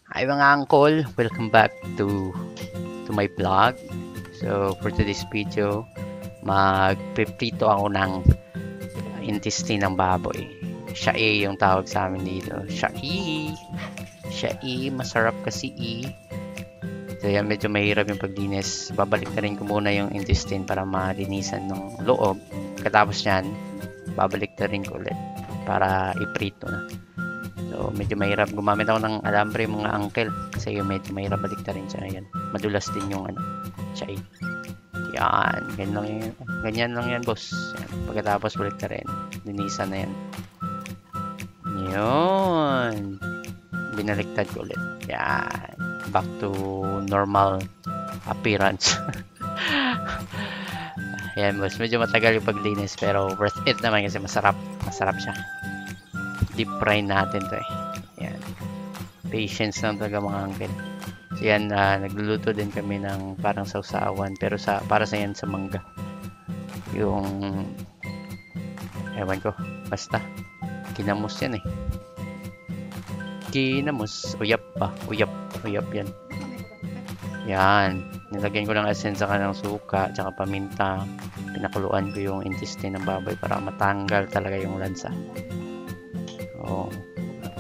Hi mga uncle, welcome back to my vlog. So for today's video, magpiprito ako ng intestine ng baboy. Siya yung tawag sa amin dito. Siya masarap kasi So yan, medyo mahirap yung paglinis. Babalik na rin ko muna yung intestine para malinisan ng loob. Katapos yan, babalik na rin ko ulit para iprito na. So, medyo mahirap. Gumamit ako ng alambre mga uncle. Kasi medyo mahirap balik na rin siya. Yan. Madulas din yung siya. Yan. Ganyan lang yan, boss. Yan. Pagkatapos balik na rin. Linisan na yan. Yun. Binaliktad ko ulit. Yan. Back to normal appearance. Yan, boss. Medyo matagal yung paglinis. Pero worth it naman kasi masarap. Masarap siya. Deep fry natin to Yan. Patience lang talaga mga uncle. So yan, nagluluto din kami ng parang sausawan pero para sa yan sa mangga. Yung ewan ko, basta kinamos yan Kinamos, uyap yan. Yan, nilagyan ko ng asin sa kanang suka tsaka paminta. Pinakuluan ko yung intestine ng baboy para matanggal talaga yung lansa.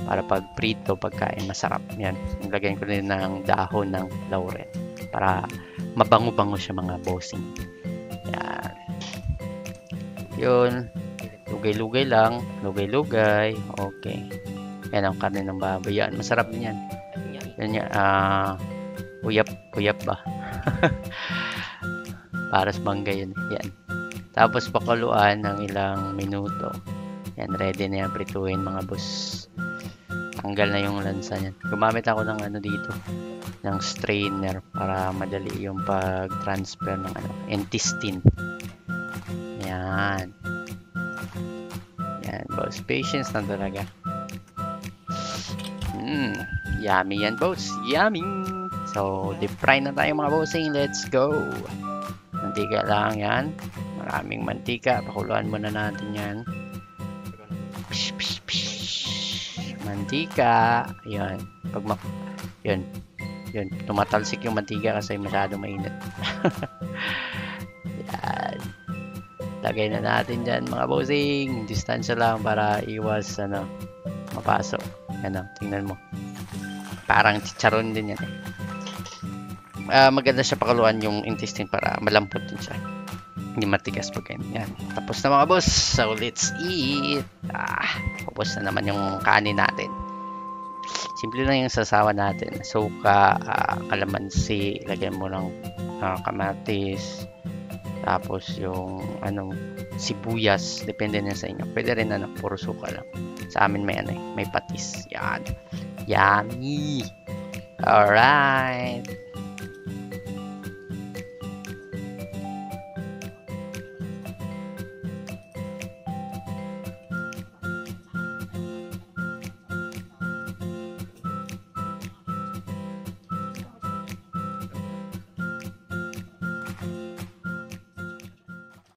Para pag prito, pagkain masarap yan. Nilagyan ko rin ng dahon ng laurel para mabango-bango siya mga bossing. Yan. Yun. Lugay-lugay lang. Lugay-lugay. Okay. Yan ang karne ng baboy. Yan. Masarap din yan. Yan yan. Uyap ba? Para sa bangga yun. Yan. Tapos pakuluan ng ilang minuto. Yan, ready na yan prituin mga boss. Tanggal na yung lansa niyan. Gumamit ako ng dito, ng strainer para madali yung pag-transfer ng intestine. Yan. Yan, boss. Patience na talaga. Yummy yan, boss. Yummy! So, deep fry na tayo mga bossing. Let's go! Mantika lang yan. Maraming mantika. Pakuluan muna natin yan. Mantika. Ayan. Yun. Tumatalsik yung mantika kasi masyado mainit. Yan. Lagay na natin dyan mga bossing. Distansya lang para iwas mapasok. Tingnan mo. Parang chicharon din yan maganda siya pakuluan yung intestine para malambot din siya. Hindi matigas pag ganyan. Tapos na mga boss. So let's eat. Tapos na naman yung kanin natin. Simple lang yung sasawa natin. Suka, kalamansi, lagyan mo ng kamatis. Tapos yung sibuyas, depende na sa inyo. Pwede rin puro suka lang. Sa amin may patis. Yan. Yummy. Alright.